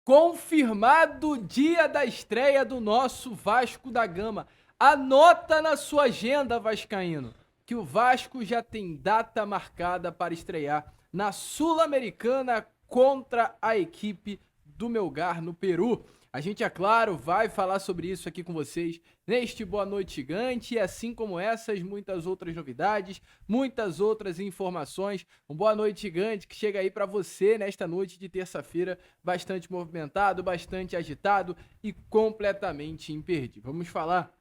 Confirmado o dia da estreia do nosso Vasco da Gama. Anota na sua agenda, vascaíno, que o Vasco já tem data marcada para estrear na Sul-Americana contra a equipe do Melgar, no Peru. A gente, é claro, vai falar sobre isso aqui com vocês neste Boa Noite Gigante, e assim como essas, muitas outras novidades, muitas outras informações. Um Boa Noite Gigante que chega aí para você nesta noite de terça-feira, bastante movimentado, bastante agitado e completamente imperdível. Vamos falar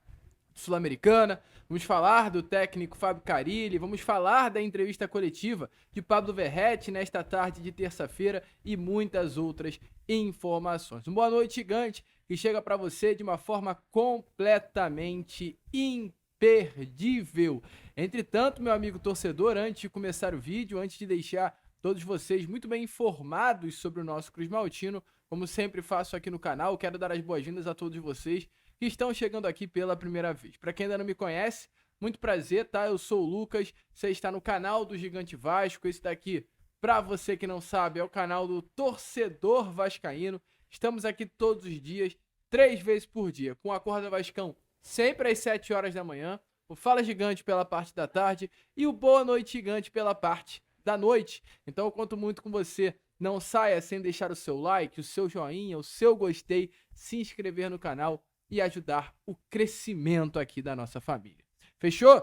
Sul-Americana, vamos falar do técnico Fábio Carille, vamos falar da entrevista coletiva de Pablo Verratti nesta tarde de terça-feira e muitas outras informações. Um Boa Noite Gigante que chega para você de uma forma completamente imperdível. Entretanto, meu amigo torcedor, antes de começar o vídeo, antes de deixar todos vocês muito bem informados sobre o nosso Cruz Maltino, como sempre faço aqui no canal, quero dar as boas-vindas a todos vocês que estão chegando aqui pela primeira vez. Para quem ainda não me conhece, muito prazer, tá? Eu sou o Lucas, você está no canal do Gigante Vasco. Esse daqui, para você que não sabe, é o canal do Torcedor Vascaíno. Estamos aqui todos os dias, 3 vezes por dia, com o Acorda Vascão sempre às 7 horas da manhã, o Fala Gigante pela parte da tarde e o Boa Noite Gigante pela parte da noite. Então eu conto muito com você. Não saia sem deixar o seu like, o seu joinha, o seu gostei, se inscrever no canal e ajudar o crescimento aqui da nossa família. Fechou?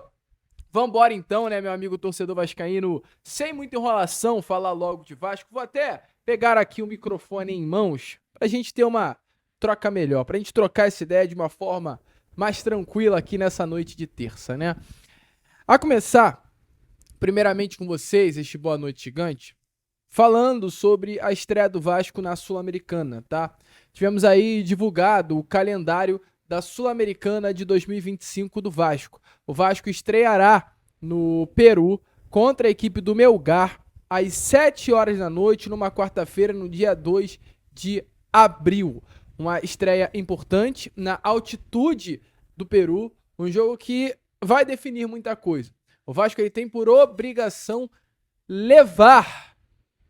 Vambora então, né, meu amigo torcedor vascaíno, sem muita enrolação, falar logo de Vasco. Vou até pegar aqui o microfone em mãos pra gente ter uma troca melhor, pra gente trocar essa ideia de uma forma mais tranquila aqui nessa noite de terça, né? A começar, primeiramente com vocês, este Boa Noite Gigante, falando sobre a estreia do Vasco na Sul-Americana, tá? Tivemos aí divulgado o calendário da Sul-Americana de 2025 do Vasco. O Vasco estreará no Peru contra a equipe do Melgar às 7 horas da noite, numa quarta-feira, no dia 2 de abril. Uma estreia importante na altitude do Peru, um jogo que vai definir muita coisa. O Vasco ele tem por obrigação levar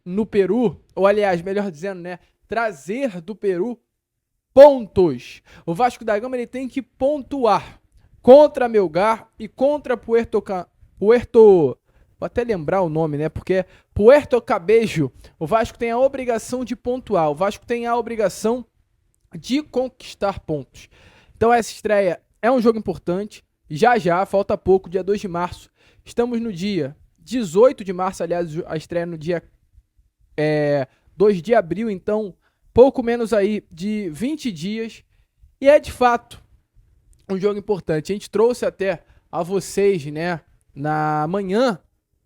no Peru, ou aliás, melhor dizendo, né, trazer do Peru pontos. O Vasco da Gama ele tem que pontuar contra Melgar e contra vou até lembrar o nome, né, porque é Puerto Cabello. O Vasco tem a obrigação de pontuar, o Vasco tem a obrigação de conquistar pontos. Então essa estreia é um jogo importante, já, falta pouco, dia 2 de março. Estamos no dia 18 de março, aliás, a estreia no dia 2 de abril, então pouco menos aí de 20 dias. E é de fato um jogo importante. A gente trouxe até a vocês, né, na manhã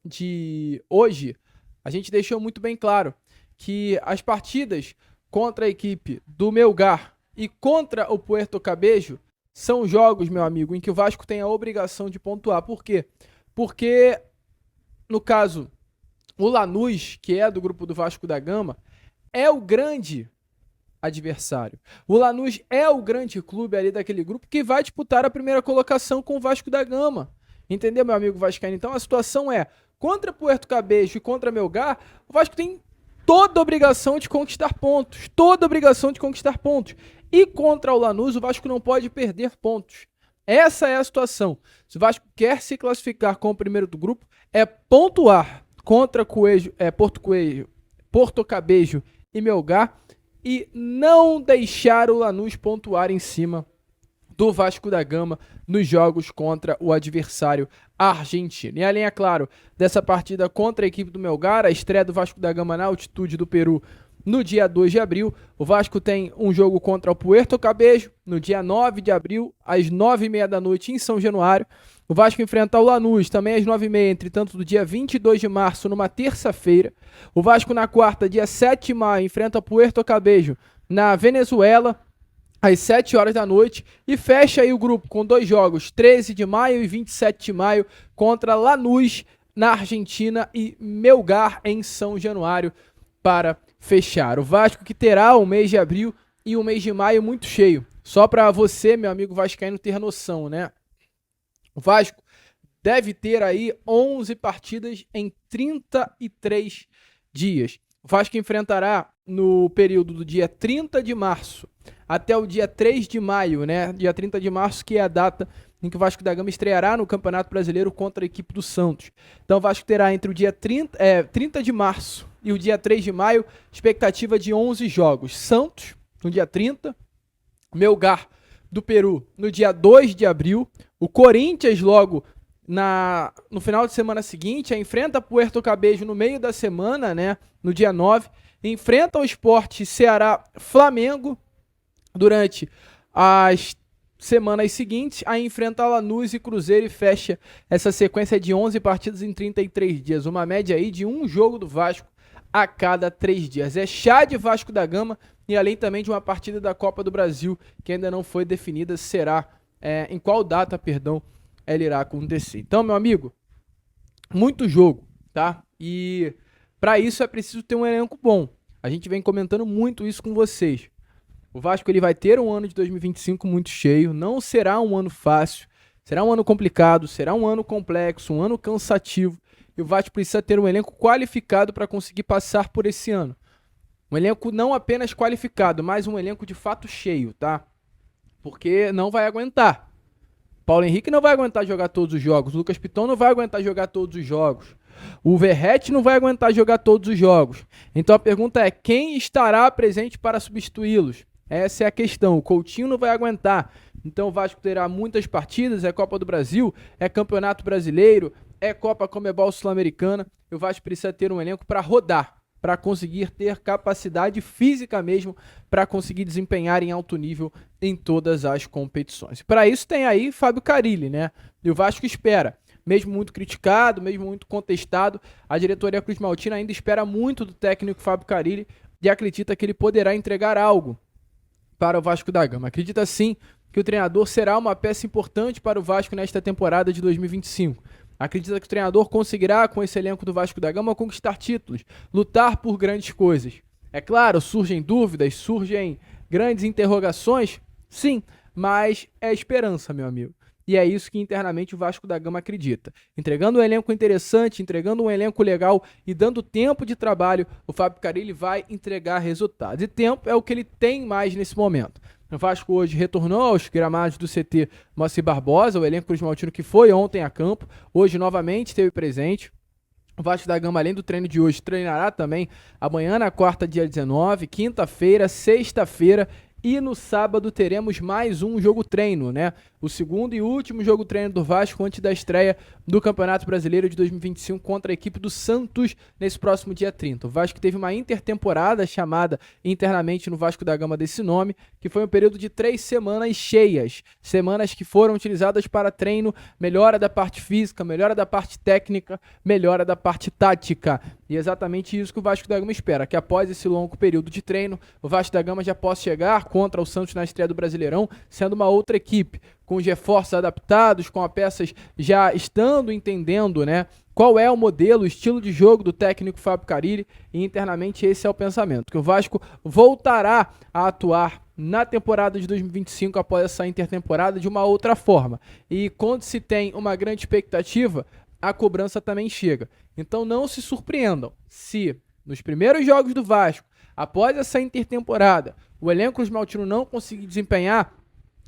de hoje, a gente deixou muito bem claro que as partidas contra a equipe do Melgar e contra o Puerto Cabello são jogos, meu amigo, em que o Vasco tem a obrigação de pontuar. Por quê? Porque, no caso, o Lanús, que é do grupo do Vasco da Gama, é o grande adversário. O Lanús é o grande clube ali daquele grupo que vai disputar a primeira colocação com o Vasco da Gama. Entendeu, meu amigo vascaíno? Então a situação é, contra Puerto Cabello e contra Melgar, o Vasco tem toda a obrigação de conquistar pontos. Toda a obrigação de conquistar pontos. E contra o Lanús, o Vasco não pode perder pontos. Essa é a situação. Se o Vasco quer se classificar como primeiro do grupo, é pontuar contra Porto Cabello e Melgar e não deixar o Lanús pontuar em cima do Vasco da Gama nos jogos contra o adversário argentino. E além, é claro, dessa partida contra a equipe do Melgar, a estreia do Vasco da Gama na altitude do Peru no dia 2 de abril, o Vasco tem um jogo contra o Puerto Cabello no dia 9 de abril, às 9h30 da noite em São Januário. O Vasco enfrenta o Lanús também às 9h30, entretanto, do dia 22 de março, numa terça-feira. O Vasco na quarta, dia 7 de maio, enfrenta o Puerto Cabello na Venezuela, às 7 horas da noite, e fecha aí o grupo com 2 jogos, 13 de maio e 27 de maio, contra Lanús na Argentina e Melgar em São Januário para fechar. O Vasco que terá o mês de abril e o mês de maio muito cheio. Só para você, meu amigo vascaíno, ter noção, né? O Vasco deve ter aí 11 partidas em 33 dias. O Vasco enfrentará no período do dia 30 de março até o dia 3 de maio, né? Dia 30 de março, que é a data em que o Vasco da Gama estreará no Campeonato Brasileiro contra a equipe do Santos. Então o Vasco terá entre o dia 30 de março e o dia 3 de maio, expectativa de 11 jogos. Santos, no dia 30, Melgar do Peru no dia 2 de abril, o Corinthians logo no final de semana seguinte, enfrenta Puerto Cabello no meio da semana, né, no dia 9, enfrenta o Sport Ceará Flamengo durante as semanas seguintes, aí enfrenta Lanús e Cruzeiro e fecha essa sequência de 11 partidas em 33 dias, uma média aí de um jogo do Vasco a cada 3 dias. É chá de Vasco da Gama e além também de uma partida da Copa do Brasil que ainda não foi definida em qual data, ela irá acontecer. Então, meu amigo, muito jogo, tá? E para isso é preciso ter um elenco bom. A gente vem comentando muito isso com vocês. O Vasco ele vai ter um ano de 2025 muito cheio, não será um ano fácil, será um ano complicado, será um ano complexo, um ano cansativo. E o Vasco precisa ter um elenco qualificado para conseguir passar por esse ano. Um elenco não apenas qualificado, mas um elenco de fato cheio, tá? Porque não vai aguentar. Paulo Henrique não vai aguentar jogar todos os jogos. O Lucas Piton não vai aguentar jogar todos os jogos. O Verratti não vai aguentar jogar todos os jogos. Então a pergunta é, quem estará presente para substituí-los? Essa é a questão. O Coutinho não vai aguentar. Então o Vasco terá muitas partidas, é Copa do Brasil, é Campeonato Brasileiro, é Copa Comebol Sul-Americana. E o Vasco precisa ter um elenco para rodar, para conseguir ter capacidade física mesmo, para conseguir desempenhar em alto nível em todas as competições. Para isso tem aí Fábio Carille, né? E o Vasco espera, mesmo muito criticado, mesmo muito contestado, a diretoria Cruz Maltina ainda espera muito do técnico Fábio Carille e acredita que ele poderá entregar algo para o Vasco da Gama. Acredita sim que o treinador será uma peça importante para o Vasco nesta temporada de 2025. Acredita que o treinador conseguirá, com esse elenco do Vasco da Gama, conquistar títulos, lutar por grandes coisas. É claro, surgem dúvidas, surgem grandes interrogações, sim, mas é esperança, meu amigo. E é isso que internamente o Vasco da Gama acredita. Entregando um elenco interessante, entregando um elenco legal e dando tempo de trabalho, o Fábio Carille vai entregar resultados. E tempo é o que ele tem mais nesse momento. O Vasco hoje retornou aos gramados do CT Moacir Barbosa, o elenco Cruz Maltino que foi ontem a campo, hoje novamente esteve presente. O Vasco da Gama, além do treino de hoje, treinará também amanhã na quarta, dia 19, quinta-feira, sexta-feira e no sábado teremos mais um jogo treino, né? O segundo e último jogo treino do Vasco antes da estreia do Campeonato Brasileiro de 2025 contra a equipe do Santos nesse próximo dia 30. O Vasco teve uma intertemporada chamada internamente no Vasco da Gama desse nome, que foi um período de 3 semanas cheias. Semanas que foram utilizadas para treino, melhora da parte física, melhora da parte técnica, melhora da parte tática. E é exatamente isso que o Vasco da Gama espera, que após esse longo período de treino, o Vasco da Gama já possa chegar contra o Santos na estreia do Brasileirão, sendo uma outra equipe, com os reforços adaptados, com as peças já estando entendendo, né, qual é o modelo, o estilo de jogo do técnico Fábio Carille, e internamente esse é o pensamento, que o Vasco voltará a atuar na temporada de 2025 após essa intertemporada de uma outra forma. E quando se tem uma grande expectativa, a cobrança também chega. Então não se surpreendam se nos primeiros jogos do Vasco, após essa intertemporada, o elenco Cruz Maltino não conseguir desempenhar,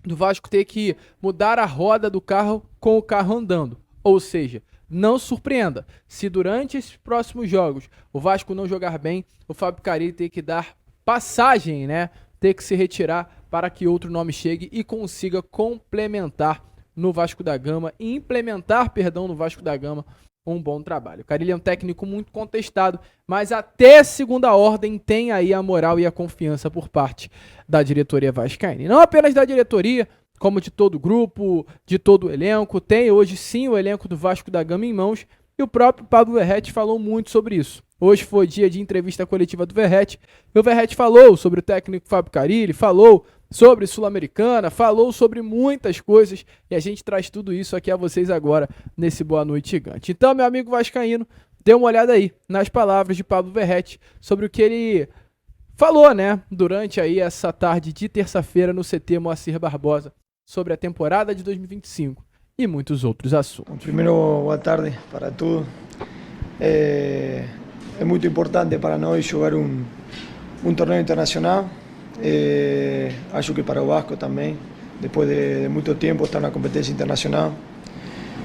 do Vasco ter que mudar a roda do carro com o carro andando. Ou seja, não surpreenda se durante esses próximos jogos o Vasco não jogar bem, o Fábio Carille ter que dar passagem, né? Ter que se retirar para que outro nome chegue e consiga complementar no Vasco da Gama e implementar, no Vasco da Gama um bom trabalho. O Carille é um técnico muito contestado, mas até segunda ordem tem aí a moral e a confiança por parte da diretoria vascaína. E não apenas da diretoria, como de todo o grupo, de todo o elenco. Tem hoje sim o elenco do Vasco da Gama em mãos e o próprio Pablo Verratti falou muito sobre isso. Hoje foi dia de entrevista coletiva do Verratti e o Verratti falou sobre o técnico Fábio Carille, falou sobre Sul-Americana, falou sobre muitas coisas e a gente traz tudo isso aqui a vocês agora nesse Boa Noite Gigante. Então, meu amigo vascaíno, dê uma olhada aí nas palavras de Pablo Verratti sobre o que ele falou, né, durante aí essa tarde de terça-feira no CT Moacir Barbosa sobre a temporada de 2025 e muitos outros assuntos. Primeiro, boa tarde para todos. É muito importante para nós jogar um torneio internacional. Acho que para o Vasco também, depois de muito tempo estar na competência internacional,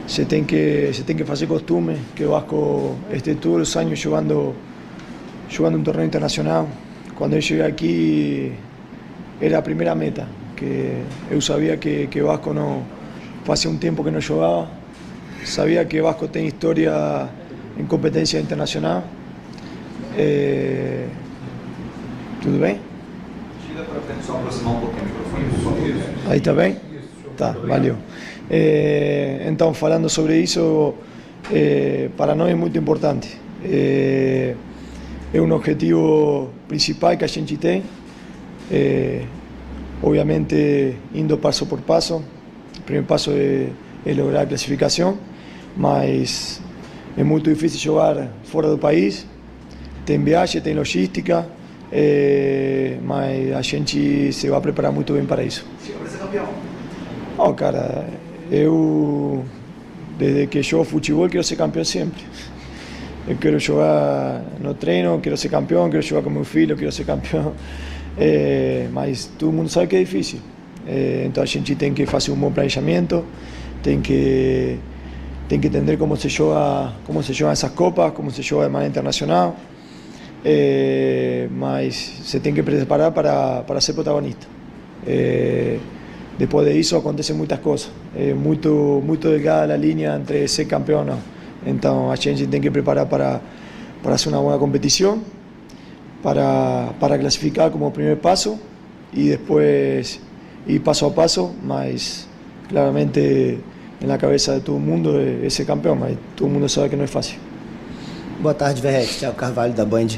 se tem que fazer costume que o Vasco esteja todos os anos jogando um torneio internacional. Quando eu cheguei aqui, era a primeira meta, que eu sabia que o Vasco não fazia um tempo que não jogava, sabia que o Vasco tem história em competência internacional. Tudo bem? Só aproximar um pouquinho o microfone. Aí está bem? Tá, valeu. Então, falando sobre isso, para nós é muito importante. É um objetivo principal que a gente tem. Obviamente, indo passo por passo. O primeiro passo é lograr a classificação, mas é muito difícil jogar fora do país. Tem viagem, tem logística. Mas a gente se vai preparar muito bem para isso. Chega para ser campeão? Oh, cara, eu desde que jogo futebol quero ser campeão sempre. Eu quero jogar no treino, quero ser campeão, quero jogar com meu filho, quero ser campeão. Mas todo mundo sabe que é difícil. Então a gente tem que fazer um bom planejamento, tem que entender como se joga essas copas, como se joga de maneira internacional. Mas se tem que preparar para ser protagonista. Depois disso acontecem muitas coisas. É muito delgada a linha entre ser campeão ou não. Então a gente tem que preparar para fazer uma boa competição, para classificar como primeiro passo e depois ir passo a passo, mas claramente na cabeça de todo mundo é ser campeão, mas todo mundo sabe que não é fácil. Boa tarde, Verrete. Thiago Carvalho, da Band.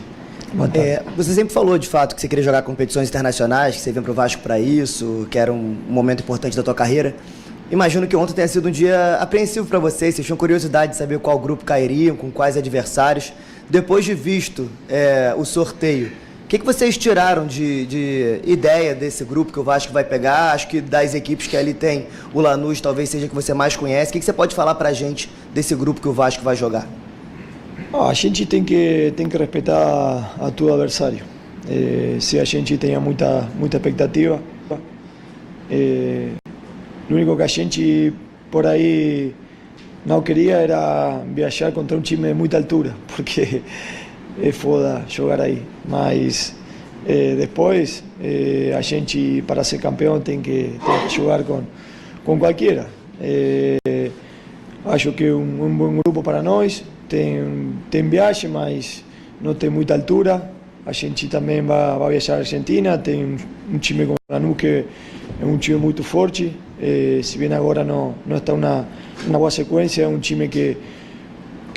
Você sempre falou, de fato, que você queria jogar competições internacionais, que você veio para o Vasco para isso, que era um momento importante da tua carreira. Imagino que ontem tenha sido um dia apreensivo para vocês. Vocês tinham curiosidade de saber qual grupo cairiam, com quais adversários. Depois de visto o sorteio, o que vocês tiraram de ideia desse grupo que o Vasco vai pegar? Acho que das equipes que ali tem, o Lanús talvez seja a que você mais conhece. O que você pode falar para a gente desse grupo que o Vasco vai jogar? A gente tem que respeitar a todo adversário. Se a gente tem muita expectativa, o único que a gente por aí não queria era viajar contra um time de muita altura, porque é foda jogar aí. Mas depois a gente, para ser campeão, tem que jogar com qualquer. Acho que é um bom grupo para nós. Tem viagem, mas não tem muita altura. A gente também vai viajar à Argentina. Tem um time como o Lanús que é um time muito forte. Se bem agora não está uma boa sequência, é um time que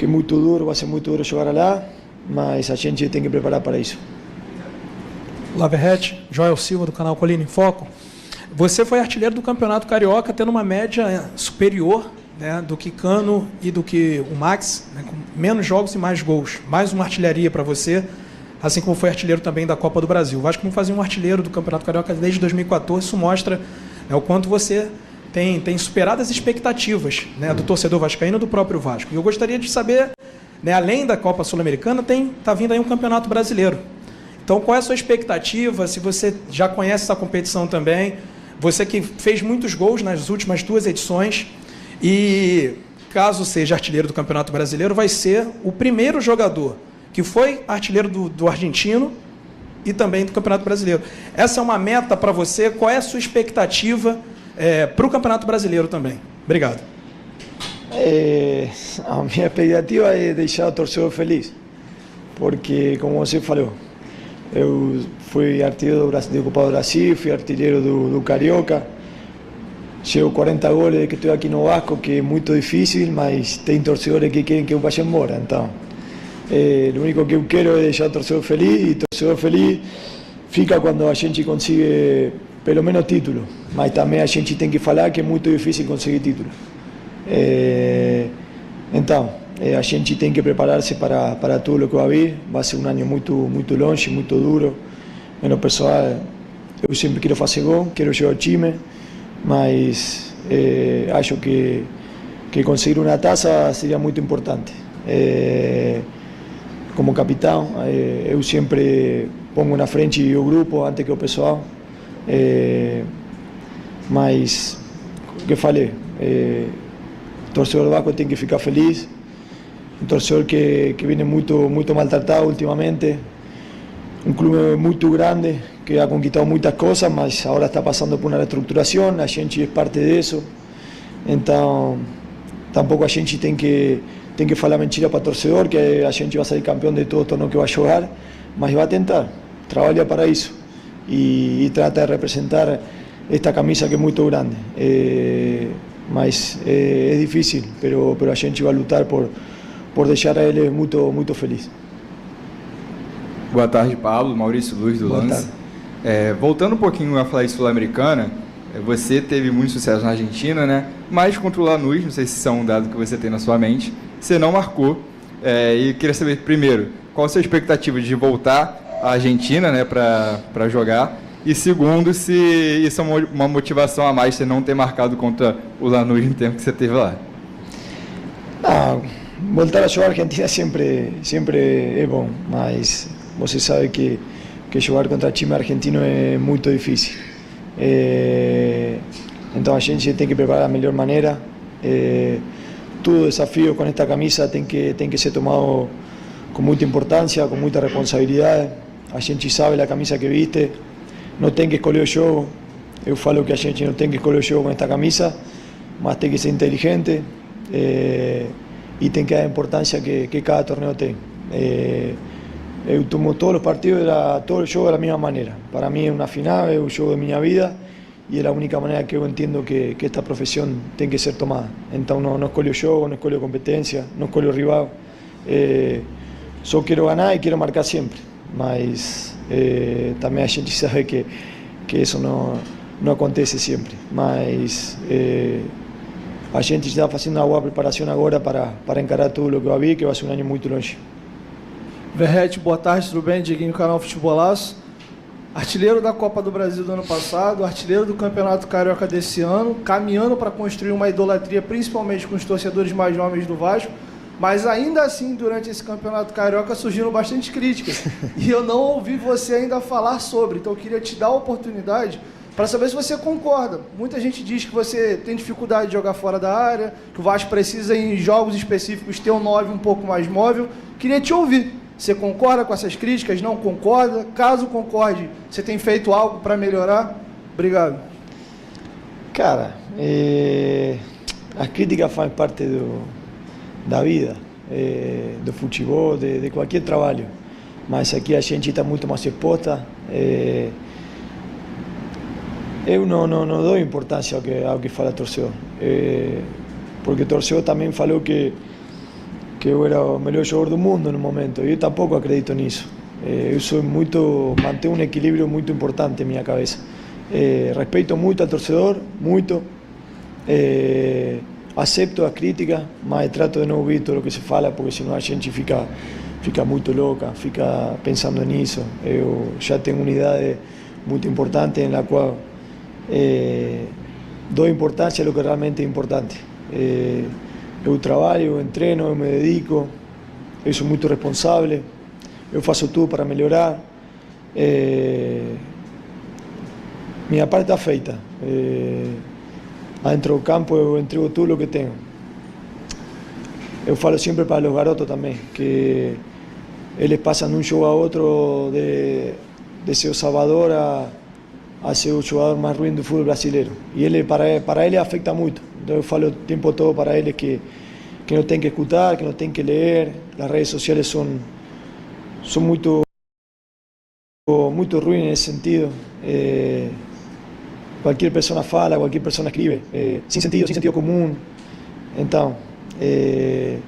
é muito duro, vai ser muito duro jogar lá, mas a gente tem que preparar para isso. Olá, Verrete. Joel Silva, do canal Colina em Foco. Você foi artilheiro do Campeonato Carioca, tendo uma média superior, né, do que Cano e do que o Max, né, com menos jogos e mais gols. Mais uma artilharia para você, assim como foi artilheiro também da Copa do Brasil. O Vasco não fazia um artilheiro do Campeonato Carioca desde 2014, isso mostra, né, o quanto você tem superado as expectativas, né, do torcedor vascaíno e do próprio Vasco. E eu gostaria de saber, né, além da Copa Sul-Americana, está vindo aí um Campeonato Brasileiro. Então, qual é a sua expectativa? Se você já conhece essa competição também, você que fez muitos gols nas últimas 2 edições, e caso seja artilheiro do Campeonato Brasileiro, vai ser o primeiro jogador que foi artilheiro do argentino e também do Campeonato Brasileiro. Essa é uma meta para você? Qual é a sua expectativa para o Campeonato Brasileiro também? Obrigado. A minha expectativa é deixar o torcedor feliz, porque, como você falou, eu fui artilheiro do Copa do Brasil, fui artilheiro do Carioca. Llevo 40 goles desde que estou aqui no Vasco, que é muito difícil, mas tem torcedores que querem que eu vá embora. Então, o único que eu quero é deixar o torcedor feliz, e o torcedor feliz fica quando a gente consigue pelo menos título. Mas também a gente tem que falar que é muito difícil conseguir título. Então, a gente tem que preparar-se para tudo o que vai vir. Vai ser um ano muito longe, muito duro. No pessoal, eu sempre quero fazer gol, quero jogar o time. Mas acho que conseguir uma taça seria muito importante. Como capitão, eu sempre pongo na frente o grupo antes que o pessoal. Mas, o que falei, o torcedor do Vasco tem que ficar feliz. Um torcedor que viene muito maltratado ultimamente. Um clube muito grande que ha conquistado muitas coisas, mas agora está passando por uma reestruturação. A gente é parte disso. Então, tampouco a gente tem que falar mentira para o torcedor, que a gente vai sair campeão de todo o torneio que vai jogar, mas vai tentar, trabalha para isso e trata de representar esta camisa que é muito grande. Mas é difícil, pero a gente vai lutar por deixar ele muito feliz. Boa tarde, Pablo. Maurício Luz, do Lance. Voltando um pouquinho a falar de Sul-Americana, você teve muito sucesso na Argentina, né? Mas contra o Lanús, não sei se isso é um dado que você tem na sua mente, você não marcou. E queria saber, primeiro, qual a sua expectativa de voltar à Argentina, né, para jogar? E segundo, se isso é uma motivação a mais, você não ter marcado contra o Lanús no tempo que você teve lá. Voltar a jogar a Argentina sempre é bom, mas você sabe que jogar contra time argentino é muito difícil. Então a gente tem que preparar da melhor maneira. Todo desafio com esta camisa tem que ser tomado com muita importância, com muita responsabilidade. A gente sabe a camisa que viste, não tem que escolher o jogo. Eu falo que a gente não tem que escolher o jogo com esta camisa, mas tem que ser inteligente e tem que dar a importância que cada torneio tem. Eu tomo todos os partidos, todos os jogos da mesma maneira. Para mim é uma final, é o jogo da minha vida e é a única maneira que eu entendo que esta profissão tem que ser tomada. Então não escolho o jogo, não escolho a competência, não escolho o rival. Só quero ganhar e quero marcar sempre. Mas também a gente sabe que isso não acontece sempre. Mas a gente está fazendo uma boa preparação agora para encarar tudo o que vai vir, que vai ser um ano muito longe. Verrete, boa tarde, tudo bem? Dieguinho, canal Futebolaço. Artilheiro da Copa do Brasil do ano passado, artilheiro do Campeonato Carioca desse ano, caminhando para construir uma idolatria, principalmente com os torcedores mais jovens do Vasco, mas ainda assim, durante esse Campeonato Carioca, surgiram bastante críticas. E eu não ouvi você ainda falar sobre, então eu queria te dar a oportunidade para saber se você concorda. Muita gente diz que você tem dificuldade de jogar fora da área, que o Vasco precisa, em jogos específicos, ter um 9 um pouco mais móvel. Queria te ouvir. Você concorda com essas críticas? Não concorda? Caso concorde, você tem feito algo para melhorar? Obrigado. Cara, as críticas fazem parte da vida, do futebol, de qualquer trabalho. Mas aqui a gente está muito mais exposta. Eu não dou importância ao que fala o torcedor. Porque o torcedor também falou que eu era o melhor jogador do mundo no momento. Eu tampouco acredito nisso. Eu mantenho um equilíbrio muito importante em minha cabeça. Respeito muito ao torcedor, muito. Acepto a crítica, mas trato de não ouvir tudo o que se fala, porque senão a gente fica muito louca, fica pensando nisso. Eu já tenho uma idade muito importante na qual dou importância ao que realmente é importante. Eu trabalho, eu entreno, eu me dedico, eu sou muito responsável, eu faço tudo para melhorar. Minha parte está feita. Dentro do campo eu entrego tudo o que tenho. Eu falo sempre para os garotos também, que eles passam de um jogo a outro de ser o salvador a ser o jogador mais ruim do futebol brasileiro. E para ele afeta muito. Então eu falo o tempo todo para eles que não tem que escutar, que não tem que ler. As redes sociais são muito ruins nesse sentido. Qualquer pessoa fala, qualquer pessoa escreve, sem sentido comum. Então, é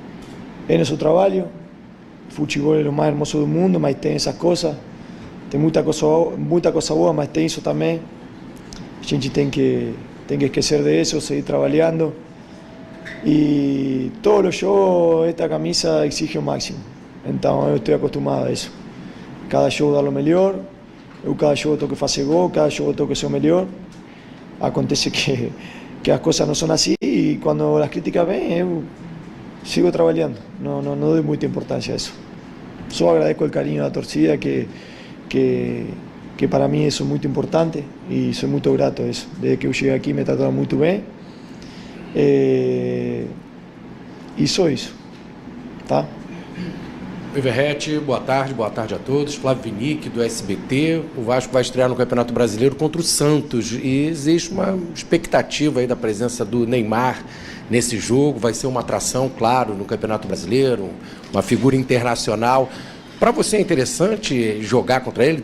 nosso trabalho. O futebol é o mais hermoso do mundo, mas tem essas coisas. Tem muita coisa boa, mas tem isso também. A gente tem que esquecer disso, seguir trabalhando. E todos os jogos, esta camisa exige o máximo. Então eu estou acostumado a isso. Cada jogo dá o melhor. Eu cada jogo tenho que fazer gol, cada jogo tenho que ser o melhor. Acontece que as coisas não são assim e quando as críticas vêm, eu sigo trabalhando. Não dou muita importância a isso. Só agradeço o carinho da torcida que que para mim isso é muito importante e sou muito grato a isso. Desde que eu cheguei aqui me trataram muito bem e só isso, tá? Verrete, boa tarde a todos. Flávio Vinick, do SBT. O Vasco vai estrear no Campeonato Brasileiro contra o Santos e existe uma expectativa aí da presença do Neymar nesse jogo. Vai ser uma atração, claro, no Campeonato Brasileiro, uma figura internacional. Para você é interessante jogar contra ele?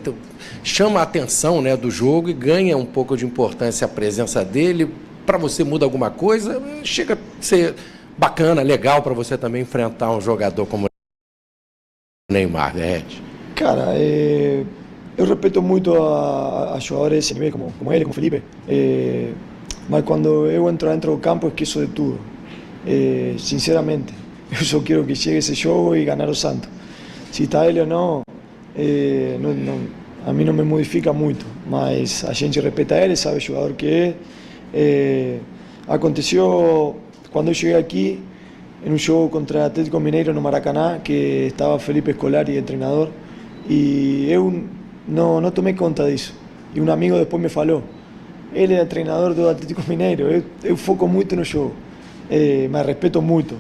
Chama a atenção, né, do jogo e ganha um pouco de importância a presença dele. Para você muda alguma coisa? Chega a ser bacana, legal para você também enfrentar um jogador como Neymar, Verrete? Cara, eu respeito muito a jogadores desse nível, como ele, como Felipe, mas quando eu entro dentro do campo esqueço de tudo. Sinceramente, eu só quero que chegue esse jogo e ganhar o Santos. Se está ele ou não, a mim não me modifica muito, mas a gente respeita ele, sabe o jogador que é. Aconteceu quando eu cheguei aqui, en un juego contra Atlético Mineiro no Maracaná, que estaba Felipe Scolari de treinador, e eu não tomei conta disso. E um amigo depois me falou, ele é treinador do Atlético Mineiro, eu foco muito no jogo, mas respeito muito,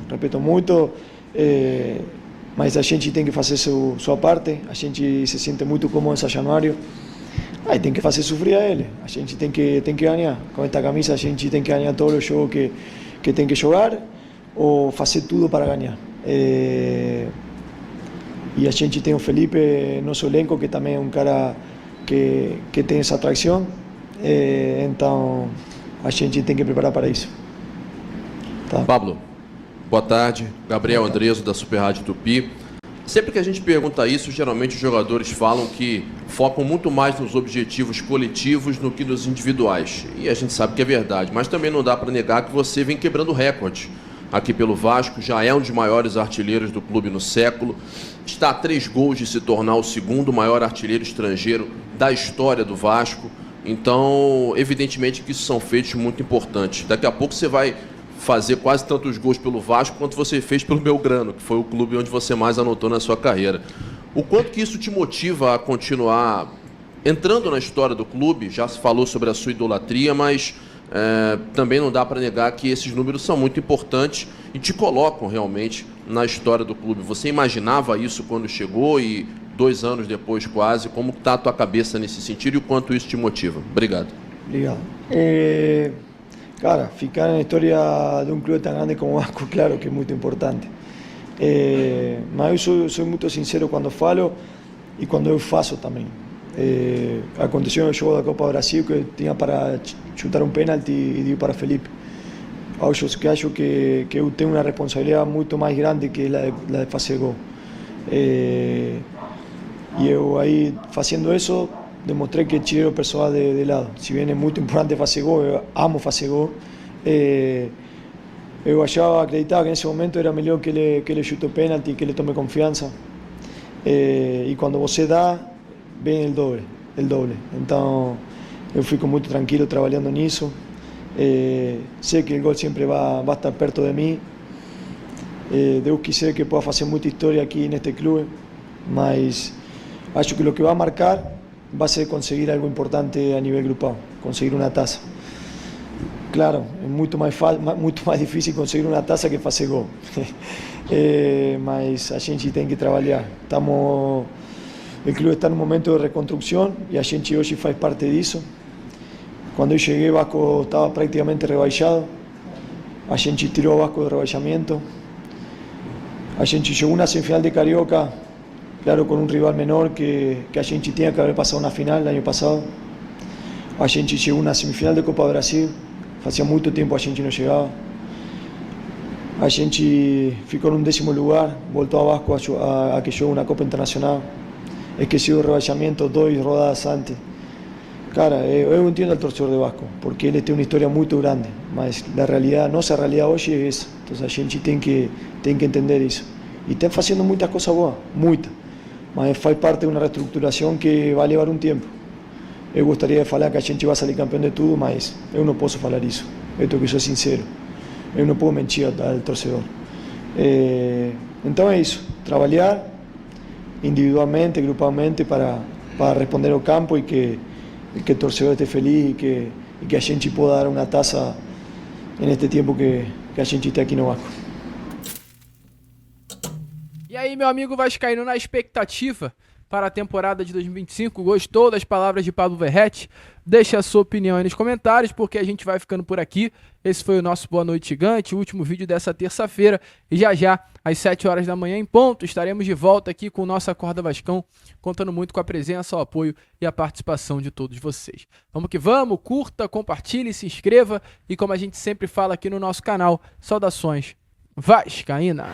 mas a gente tem que fazer sua parte, a gente se sente muito cômodo em São Januário, aí tem que fazer sofrer a ele, a gente tem que ganhar, com esta camisa a gente tem que ganhar todos os jogos que tem que jogar, ou fazer tudo para ganhar. E a gente tem o Felipe, nosso elenco, que também é um cara que tem essa atração, então a gente tem que preparar para isso. Tá. Pablo, boa tarde. Gabriel Andreso, da Super Rádio Tupi. Sempre que a gente pergunta isso, geralmente os jogadores falam que focam muito mais nos objetivos coletivos do que nos individuais. E a gente sabe que é verdade, mas também não dá para negar que você vem quebrando recorde aqui pelo Vasco, já é um dos maiores artilheiros do clube no século, está a 3 gols de se tornar o segundo maior artilheiro estrangeiro da história do Vasco, então evidentemente que isso são feitos muito importantes. Daqui a pouco você vai fazer quase tantos gols pelo Vasco quanto você fez pelo Belgrano, que foi o clube onde você mais anotou na sua carreira. O quanto que isso te motiva a continuar entrando na história do clube? Já se falou sobre a sua idolatria, mas também não dá para negar que esses números são muito importantes e te colocam realmente na história do clube. Você imaginava isso quando chegou e 2 anos depois quase, como está a tua cabeça nesse sentido e o quanto isso te motiva? Obrigado. Obrigado. Cara, ficar na história de um clube tão grande como o Vasco, claro que é muito importante. Mas eu sou muito sincero quando falo e quando eu faço também. Aconteceu no jogo da Copa do Brasil que eu tinha para chutar um pênalti e dei para Felipe. Acho que eu tenho uma responsabilidade muito mais grande que a de fazer gol. E eu aí, fazendo isso, demonstrei que tirei o pessoal de lado. Se bem é muito importante fazer gol, eu amo fazer gol. Eu acreditava que nesse momento era melhor que ele chute o pênalti, que ele tome confiança. E quando você dá, vem o dobro. Então, eu fico muito tranquilo trabalhando nisso. Sei que o gol sempre vai estar perto de mim. Deus quiser que possa fazer muita história aqui neste clube, mas acho que o que vai marcar vai ser conseguir algo importante a nível grupal, conseguir uma taça. Claro, é muito mais difícil conseguir uma taça que fazer gol. Mas a gente tem que trabalhar. O clube está num momento de reconstrução e a gente hoje faz parte disso. Quando eu cheguei, o Vasco estava praticamente rebaixado. A gente tirou o Vasco do rebaixamento. A gente chegou na semifinal de Carioca, claro, com um rival menor que a gente tinha que haver passado na final no ano passado. A gente chegou na semifinal de Copa do Brasil. Fazia muito tempo a gente não chegava. A gente ficou no 10º lugar, voltou a Vasco a que jogou na Copa Internacional. Esqueceu o rebaixamento 2 rodadas antes. Cara, eu entendo o torcedor de Vasco, porque ele tem uma história muito grande, mas nossa realidade hoje é essa. Então a gente tem que entender isso. E está fazendo muitas coisas boas, muitas, mas faz parte de uma reestruturação que vai levar um tempo. Eu gostaria de falar que a gente vai sair campeão de tudo, mas eu não posso falar isso. Eu tenho que ser sincero. Eu não posso mentir ao torcedor. Então é isso, trabalhar individualmente, grupalmente, para para responder ao campo e que o torcedor esteja feliz e que a gente possa dar uma taça neste tempo que a gente está aqui no Vasco. E aí, meu amigo vascaíno, na expectativa para a temporada de 2025, gostou das palavras de Pablo Verratti? Deixe a sua opinião aí nos comentários, porque a gente vai ficando por aqui. Esse foi o nosso Boa Noite Gigante, o último vídeo dessa terça-feira. E já, às 7 horas da manhã em ponto, estaremos de volta aqui com o nosso Acorda Vascão, contando muito com a presença, o apoio e a participação de todos vocês. Vamos que vamos, curta, compartilhe, se inscreva e, como a gente sempre fala aqui no nosso canal, saudações vascaínas!